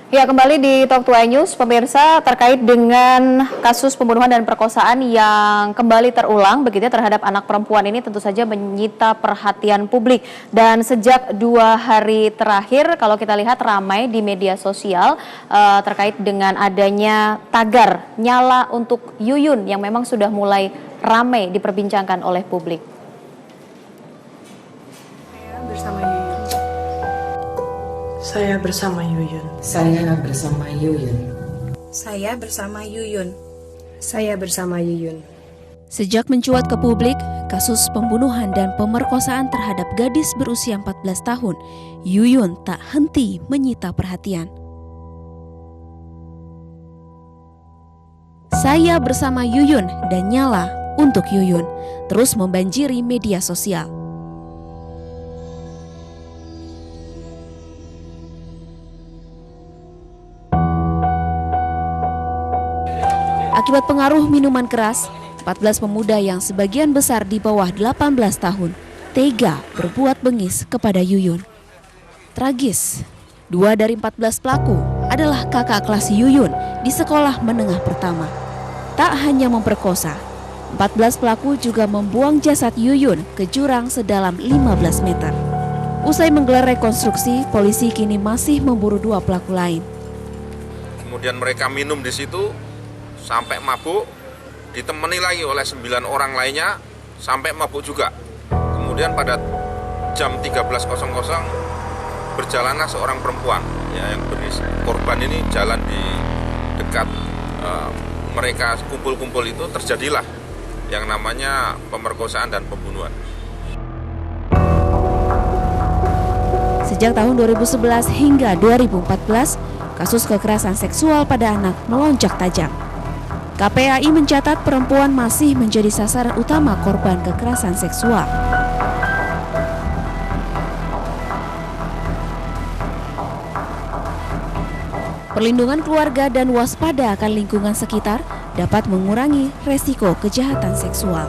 Ya, kembali di Talk to News, pemirsa, terkait dengan kasus pembunuhan dan perkosaan yang kembali terulang begitu terhadap anak perempuan ini tentu saja menyita perhatian publik. Dan sejak 2 hari terakhir, kalau kita lihat ramai di media sosial terkait dengan adanya tagar nyala untuk Yuyun yang memang sudah mulai ramai diperbincangkan oleh publik. Saya bersama Yuyun. Saya bersama Yuyun. Saya bersama Yuyun. Saya bersama Yuyun. Sejak mencuat ke publik, kasus pembunuhan dan pemerkosaan terhadap gadis berusia 14 tahun, Yuyun tak henti menyita perhatian. Saya bersama Yuyun dan nyala untuk Yuyun terus membanjiri media sosial. Akibat pengaruh minuman keras, 14 pemuda yang sebagian besar di bawah 18 tahun tega berbuat bengis kepada Yuyun. Tragis, 2 dari 14 pelaku adalah kakak kelas Yuyun di sekolah menengah pertama. Tak hanya memperkosa, 14 pelaku juga membuang jasad Yuyun ke jurang sedalam 15 meter. Usai menggelar rekonstruksi, polisi kini masih memburu 2 pelaku lain. Kemudian mereka minum di situ sampai mabuk, ditemani lagi oleh 9 orang lainnya sampai mabuk juga. Kemudian pada jam 13.00 berjalanlah seorang perempuan ya, yang korban ini jalan di dekat mereka kumpul-kumpul itu, terjadilah yang namanya pemerkosaan dan pembunuhan. Sejak tahun 2011 hingga 2014, kasus kekerasan seksual pada anak melonjak tajam. KPAI mencatat perempuan masih menjadi sasaran utama korban kekerasan seksual. Perlindungan keluarga dan waspada akan lingkungan sekitar dapat mengurangi resiko kejahatan seksual.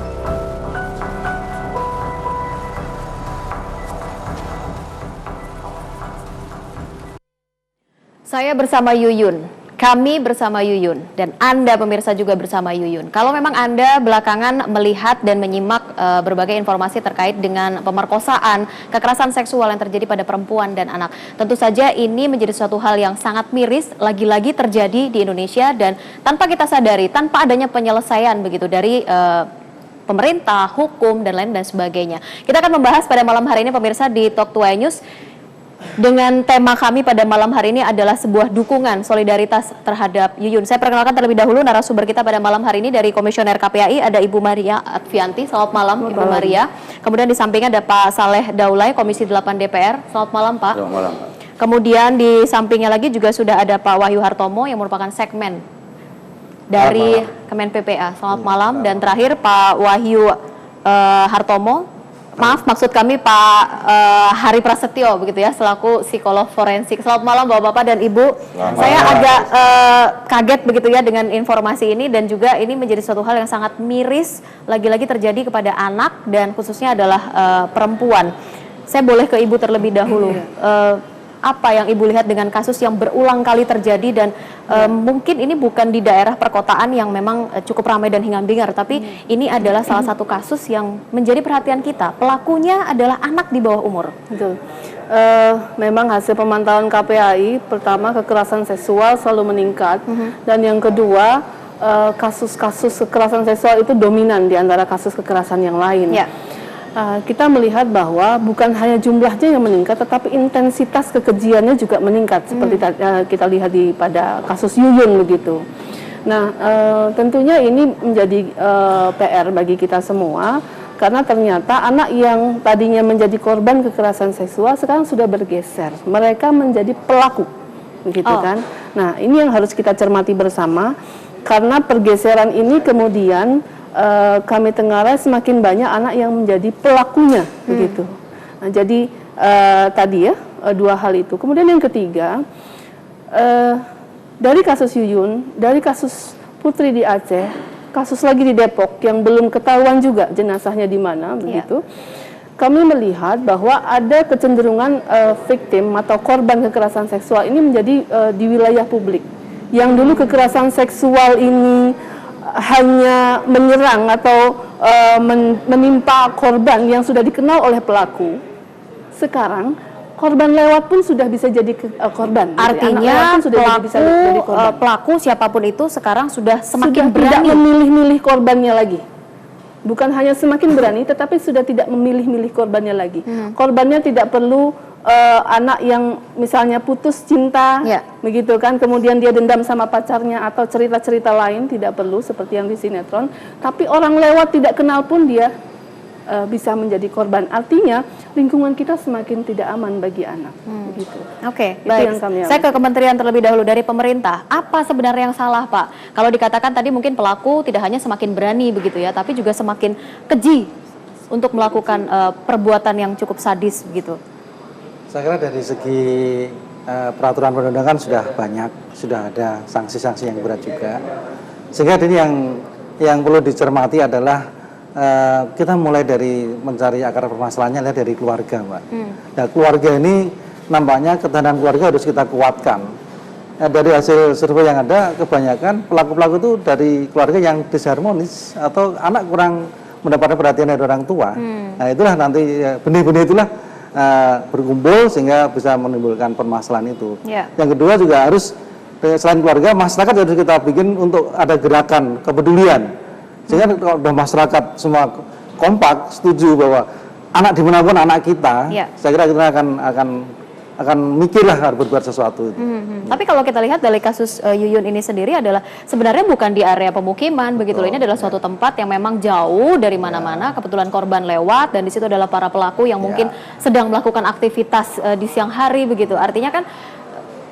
Saya bersama Yuyun. Kami bersama Yuyun dan Anda pemirsa juga bersama Yuyun. Kalau memang Anda belakangan melihat dan menyimak berbagai informasi terkait dengan pemerkosaan, kekerasan seksual yang terjadi pada perempuan dan anak, tentu saja ini menjadi suatu hal yang sangat miris, lagi-lagi terjadi di Indonesia dan tanpa kita sadari, tanpa adanya penyelesaian begitu dari pemerintah, hukum dan lain dan sebagainya. Kita akan membahas pada malam hari ini pemirsa di Talk to News. Dengan tema kami pada malam hari ini adalah sebuah dukungan solidaritas terhadap Yuyun. Saya perkenalkan terlebih dahulu narasumber kita pada malam hari ini dari Komisioner KPAI, ada Ibu Maria Advianti. Selamat malam Ibu Maria. Kemudian di sampingnya ada Pak Saleh Daulay, Komisi 8 DPR. Selamat malam Pak. Selamat malam Pak. Kemudian di sampingnya lagi juga sudah ada Pak Wahyu Hartomo yang merupakan sekmen dari Kemen PPA. Selamat malam. Dan terakhir Pak Wahyu Hartomo. Maaf, maksud kami Pak Hari Prasetyo begitu ya, selaku psikolog forensik. Selamat malam Bapak-bapak dan Ibu. Saya agak kaget begitu ya dengan informasi ini dan juga ini menjadi suatu hal yang sangat miris lagi-lagi terjadi kepada anak dan khususnya adalah perempuan. Saya boleh ke Ibu terlebih dahulu. Apa yang Ibu lihat dengan kasus yang berulang kali terjadi dan mungkin ini bukan di daerah perkotaan yang memang cukup ramai dan hingar-bingar, tapi ini adalah salah satu kasus yang menjadi perhatian kita. Pelakunya adalah anak di bawah umur. Betul. Memang hasil pemantauan KPAI, pertama kekerasan seksual selalu meningkat, dan yang kedua kasus-kasus kekerasan seksual itu dominan di antara kasus kekerasan yang lain. Ya. Kita melihat bahwa bukan hanya jumlahnya yang meningkat, tetapi intensitas kekejiannya juga meningkat seperti kita lihat pada kasus Yuyun begitu. Nah, tentunya ini menjadi PR bagi kita semua karena ternyata anak yang tadinya menjadi korban kekerasan seksual sekarang sudah bergeser, mereka menjadi pelaku, begitu kan? Nah, ini yang harus kita cermati bersama karena pergeseran ini kemudian kami tengarai semakin banyak anak yang menjadi pelakunya begitu. Nah, jadi tadi ya dua hal itu. Kemudian yang ketiga, dari kasus Yuyun, dari kasus Putri di Aceh, kasus lagi di Depok yang belum ketahuan juga jenazahnya di mana begitu. kami melihat bahwa ada kecenderungan victim atau korban kekerasan seksual ini menjadi di wilayah publik. Yang dulu kekerasan seksual ini hanya menyerang atau menimpa korban yang sudah dikenal oleh pelaku, sekarang korban lewat pun sudah bisa jadi korban. Artinya pelaku siapapun itu sekarang sudah semakin berani tidak memilih-milih korbannya lagi. Bukan hanya semakin berani, tetapi sudah tidak memilih-milih korbannya lagi. Korbannya tidak perlu anak yang misalnya putus cinta, begitu kan, kemudian dia dendam sama pacarnya atau cerita-cerita lain, tidak perlu seperti yang di sinetron. Tapi orang lewat tidak kenal pun dia bisa menjadi korban. Artinya lingkungan kita semakin tidak aman bagi anak. Begitu. Oke, Itu baik. yang kami Saya ke kementerian terlebih dahulu. Dari pemerintah, apa sebenarnya yang salah, Pak? Kalau dikatakan tadi mungkin pelaku tidak hanya semakin berani begitu ya, tapi juga semakin keji untuk melakukan perbuatan yang cukup sadis begitu. Saya kira dari segi peraturan perundang-undangan sudah banyak, sudah ada sanksi-sanksi yang berat juga. Sehingga ini yang perlu dicermati adalah kita mulai dari mencari akar permasalahannya lihat dari keluarga, Mbak. Nah, keluarga ini nampaknya ketahanan keluarga harus kita kuatkan. Dari hasil survei yang ada, kebanyakan pelaku-pelaku itu dari keluarga yang disharmonis atau anak kurang mendapatkan perhatian dari orang tua. Nah, itulah nanti benih-benih itulah berkumpul sehingga bisa menimbulkan permasalahan itu. Yang kedua juga harus selain keluarga, masyarakat harus kita bikin untuk ada gerakan kepedulian. Sehingga kalau masyarakat semua kompak setuju bahwa anak dimanapun anak kita, saya kira kita akan mikirlah harus berbuat sesuatu itu. Tapi kalau kita lihat dari kasus Yuyun ini sendiri adalah sebenarnya bukan di area pemukiman begitu. Ini adalah suatu tempat yang memang jauh dari mana-mana. Kebetulan korban lewat dan di situ adalah para pelaku yang mungkin sedang melakukan aktivitas di siang hari begitu. Artinya kan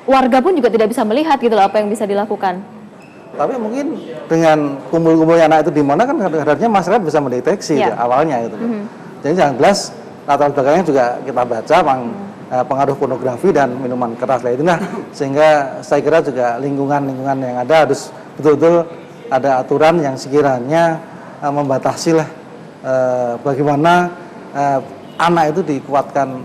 warga pun juga tidak bisa melihat gitu loh apa yang bisa dilakukan. Tapi mungkin dengan kumpul-kumpulnya anak itu di mana kan harusnya masyarakat bisa mendeteksi awalnya gitu. Jadi yang jelas latar belakangnya juga kita baca pengaruh pornografi dan minuman keras lah itulah, sehingga saya kira juga lingkungan yang ada harus betul-betul ada aturan yang sekiranya membatasi lah bagaimana anak itu dikuatkan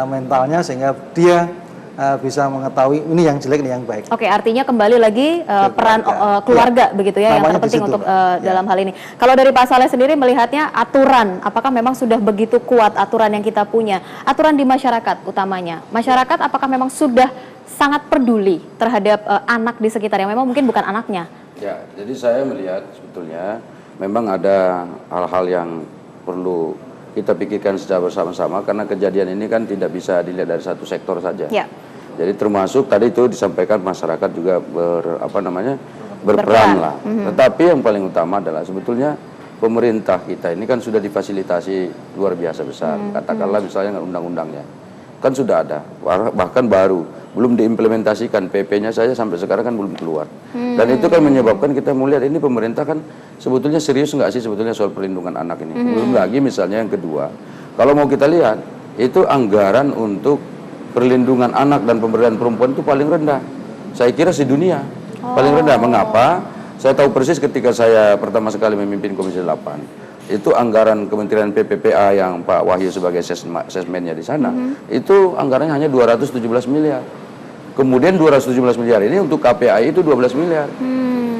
mentalnya sehingga dia bisa mengetahui ini yang jelek, ini yang baik. Oke, artinya kembali lagi peran keluarga begitu ya yang terpenting untuk dalam hal ini. Kalau dari Pak Saleh sendiri melihatnya aturan, apakah memang sudah begitu kuat aturan yang kita punya? Aturan di masyarakat utamanya. Masyarakat apakah memang sudah sangat peduli terhadap anak di sekitar yang memang mungkin bukan anaknya? Ya, jadi saya melihat sebetulnya memang ada hal-hal yang perlu kita pikirkan secara bersama-sama karena kejadian ini kan tidak bisa dilihat dari satu sektor saja. Jadi termasuk tadi itu disampaikan masyarakat juga berperan lah. Tetapi yang paling utama adalah sebetulnya pemerintah kita ini kan sudah difasilitasi luar biasa besar. Katakanlah misalnya undang-undangnya kan sudah ada, bahkan baru belum diimplementasikan, PP-nya saja sampai sekarang kan belum keluar. Dan itu kan menyebabkan kita melihat ini pemerintah kan sebetulnya serius nggak sih sebetulnya soal perlindungan anak ini. Belum lagi misalnya yang kedua, kalau mau kita lihat itu anggaran untuk perlindungan anak dan pemberdayaan perempuan itu paling rendah. Saya kira sedunia paling rendah. Mengapa? Saya tahu persis ketika saya pertama sekali memimpin Komisi 8. Itu anggaran Kementerian PPPA yang Pak Wahyu sebagai sesmennya di sana, itu anggarannya hanya 217 miliar. Kemudian 217 miliar ini untuk KPAI itu 12 miliar.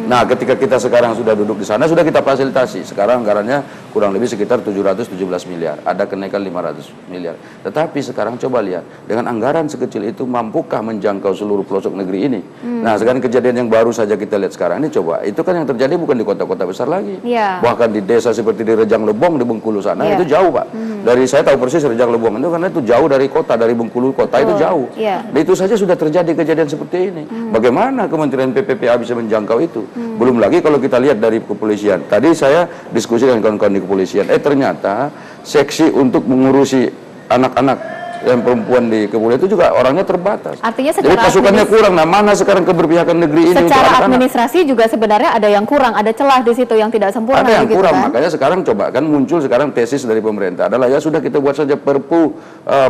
Nah, ketika kita sekarang sudah duduk di sana, sudah kita fasilitasi. Sekarang anggarannya kurang lebih sekitar 717 miliar. Ada kenaikan 500 miliar. Tetapi sekarang coba lihat, dengan anggaran sekecil itu mampukah menjangkau seluruh pelosok negeri ini? Nah, sekarang kejadian yang baru saja kita lihat sekarang ini coba. Itu kan yang terjadi bukan di kota-kota besar lagi. Bahkan di desa seperti di Rejang Lebong, di Bengkulu sana, itu jauh, Pak. Dari saya tahu persis Rejang Lebong itu karena itu jauh dari kota, dari Bengkulu kota itu jauh. Dan itu saja sudah terjadi kejadian seperti ini. Bagaimana Kementerian PPPA bisa menjangkau itu? Belum lagi kalau kita lihat dari kepolisian. Tadi saya diskusi dengan kawan-kawan di kepolisian. Ternyata seksi untuk mengurusi anak-anak dan perempuan di kepolisian itu juga orangnya terbatas. Artinya jadi pasukannya kurang. Nah, mana sekarang keberpihakan negeri ini? Secara administrasi juga sebenarnya ada yang kurang, ada celah di situ yang tidak sempurna. Ada yang gitu kurang. kan? Makanya sekarang coba kan muncul sekarang tesis dari pemerintah adalah ya sudah kita buat saja Perpu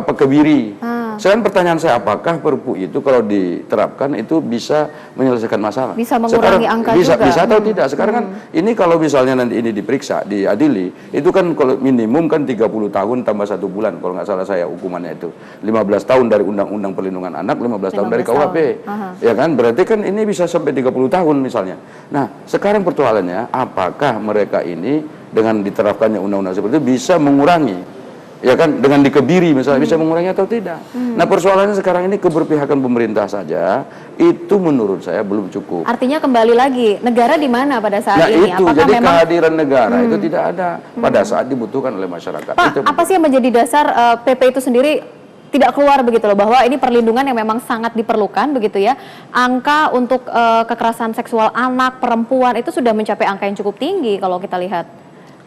Pekebiri. Sekarang pertanyaan saya, apakah Perpu itu kalau diterapkan itu bisa menyelesaikan masalah? Bisa mengurangi angka bisa, juga. Bisa atau tidak? Sekarang kan ini kalau misalnya nanti ini diperiksa, diadili, itu kan kalau minimum kan 30 tahun tambah 1 bulan kalau nggak salah saya hukumannya itu. 15 tahun dari Undang-Undang Perlindungan Anak, 15 tahun dari KUHP. Ya kan? Berarti kan ini bisa sampai 30 tahun misalnya. Nah, sekarang persoalannya apakah mereka ini dengan diterapkannya undang-undang seperti itu bisa mengurangi, ya kan, dengan dikebiri misalnya bisa mengurangi atau tidak. Nah, persoalannya sekarang ini keberpihakan pemerintah saja itu menurut saya belum cukup. Artinya kembali lagi, negara di mana pada saat Nah, ini? itu Apakah jadi memang kehadiran negara itu tidak ada pada saat dibutuhkan oleh masyarakat. Pak, Itu apa sih yang menjadi dasar PP itu sendiri tidak keluar begitu loh, bahwa ini perlindungan yang memang sangat diperlukan begitu ya. Angka untuk kekerasan seksual anak, perempuan itu sudah mencapai angka yang cukup tinggi kalau kita lihat,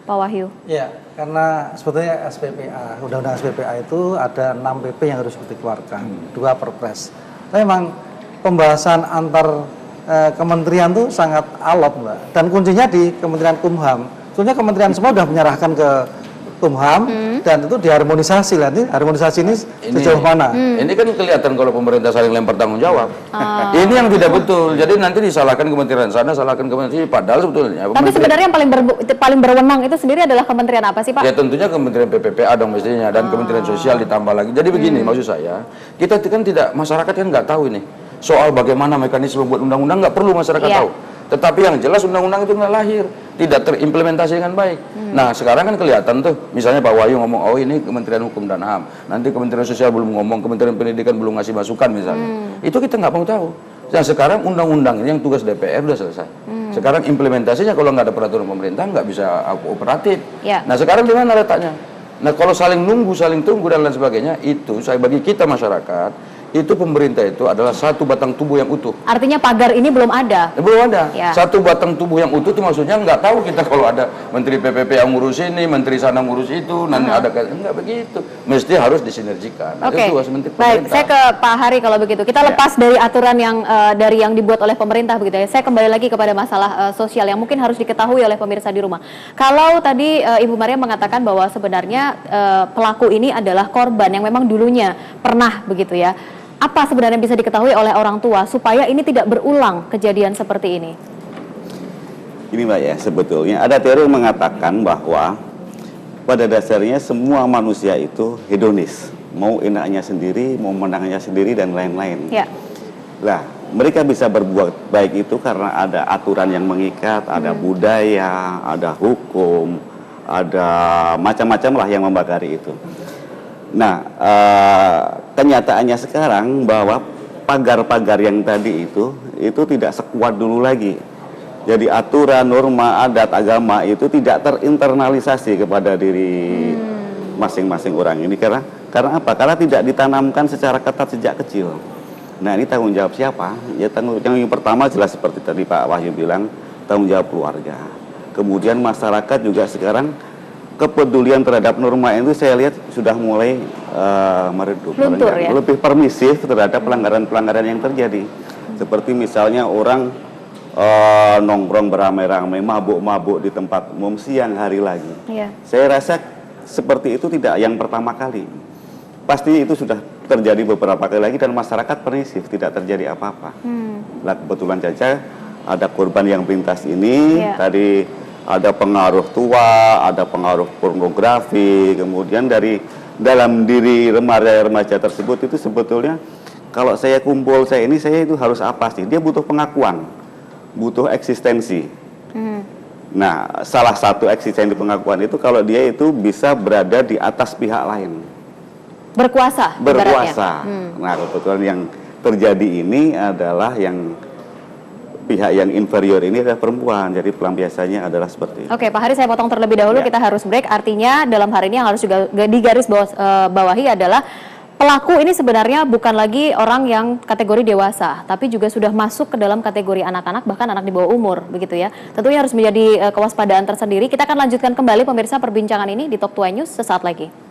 Pak Wahyu. Ya, karena sebetulnya SPPA, Undang-Undang SPPA itu ada 6 PP yang harus dikeluarkan, 2 Perpres. Tapi memang pembahasan antar kementerian itu sangat alot, Mbak. Dan kuncinya di Kementerian Kumham. Soalnya kementerian semua sudah menyerahkan ke Kumham dan itu diharmonisasi. Nanti harmonisasi ini sejauh mana? Ini kan kelihatan kalau pemerintah saling lempar tanggung jawab. Ini yang tidak betul. Jadi nanti disalahkan kementerian sana, salahkan kementerian sini. Padahal sebetulnya. Tapi sebenarnya yang paling berwenang itu sendiri adalah kementerian apa sih, Pak? Ya tentunya Kementerian PPPA dong mestinya dan Kementerian Sosial ditambah lagi. Jadi begini maksud saya, kita kan tidak, masyarakat kan nggak tahu ini soal bagaimana mekanisme buat undang-undang, nggak perlu masyarakat tahu. Tetapi yang jelas undang-undang itu nggak lahir, tidak terimplementasi dengan baik. Nah sekarang kan kelihatan tuh, misalnya Pak Wahyu ngomong, oh ini Kementerian Hukum dan HAM, nanti Kementerian Sosial belum ngomong, Kementerian Pendidikan belum ngasih masukan misalnya. Itu kita nggak mau tahu. Nah sekarang undang-undang ini yang tugas DPR udah selesai. Sekarang implementasinya kalau nggak ada peraturan pemerintah nggak bisa operatif. Nah sekarang di mana letaknya? Nah kalau saling nunggu, saling tunggu dan lain sebagainya, itu saya bagi kita masyarakat, itu pemerintah itu adalah satu batang tubuh yang utuh. Artinya pagar ini belum ada? Belum ada. Satu batang tubuh yang utuh itu maksudnya nggak tahu kita kalau ada Menteri PPP yang ngurus ini, Menteri sana ngurus itu, nanti ada nggak begitu. Mesti harus disinergikan. Oke. Menteri Baik, saya ke Pak Hari kalau begitu. Kita lepas dari aturan yang dibuat oleh pemerintah begitu ya. Saya kembali lagi kepada masalah sosial yang mungkin harus diketahui oleh pemirsa di rumah. Kalau tadi Ibu Maria mengatakan bahwa sebenarnya pelaku ini adalah korban yang memang dulunya pernah begitu ya. Apa sebenarnya bisa diketahui oleh orang tua supaya ini tidak berulang kejadian seperti ini? Ini Mbak ya, sebetulnya ada teori yang mengatakan bahwa pada dasarnya semua manusia itu hedonis, mau enaknya sendiri, mau menangnya sendiri dan lain-lain. Lah, mereka bisa berbuat baik itu karena ada aturan yang mengikat, ada budaya, ada hukum, ada macam-macam lah yang membakari itu. Nah, kenyataannya sekarang bahwa pagar-pagar yang tadi itu tidak sekuat dulu lagi. Jadi aturan, norma, adat, agama itu tidak terinternalisasi kepada diri masing-masing orang ini. Karena apa? Karena tidak ditanamkan secara ketat sejak kecil. Nah, ini tanggung jawab siapa? Ya yang pertama jelas seperti tadi Pak Wahyu bilang, tanggung jawab keluarga. Kemudian masyarakat juga sekarang kepedulian terhadap norma itu saya lihat sudah mulai meredup, lebih permisif terhadap pelanggaran-pelanggaran yang terjadi. Seperti misalnya orang nongkrong beramai-ramai, mabuk-mabuk di tempat umum siang hari lagi. Saya rasa seperti itu tidak yang pertama kali. Pasti itu sudah terjadi beberapa kali lagi dan masyarakat permisif, tidak terjadi apa-apa. Nah, kebetulan saja ada korban yang pintas ini, tadi ada pengaruh tua, ada pengaruh pornografi, kemudian dari dalam diri remaja-remaja tersebut itu sebetulnya kalau saya kumpul saya itu harus apa sih? Dia butuh pengakuan, butuh eksistensi. Nah, salah satu eksistensi pengakuan itu kalau dia itu bisa berada di atas pihak lain. Berkuasa. Nah, kebetulan yang terjadi ini adalah yang pihak yang inferior ini adalah perempuan, jadi pelampiasannya adalah seperti itu. Oke, Pak Hari, saya potong terlebih dahulu, kita harus break. Artinya dalam hari ini yang harus juga digaris bawahi adalah pelaku ini sebenarnya bukan lagi orang yang kategori dewasa, tapi juga sudah masuk ke dalam kategori anak-anak, bahkan anak di bawah umur, begitu ya. Tentunya harus menjadi kewaspadaan tersendiri. Kita akan lanjutkan kembali pemirsa perbincangan ini di Top 2 News sesaat lagi.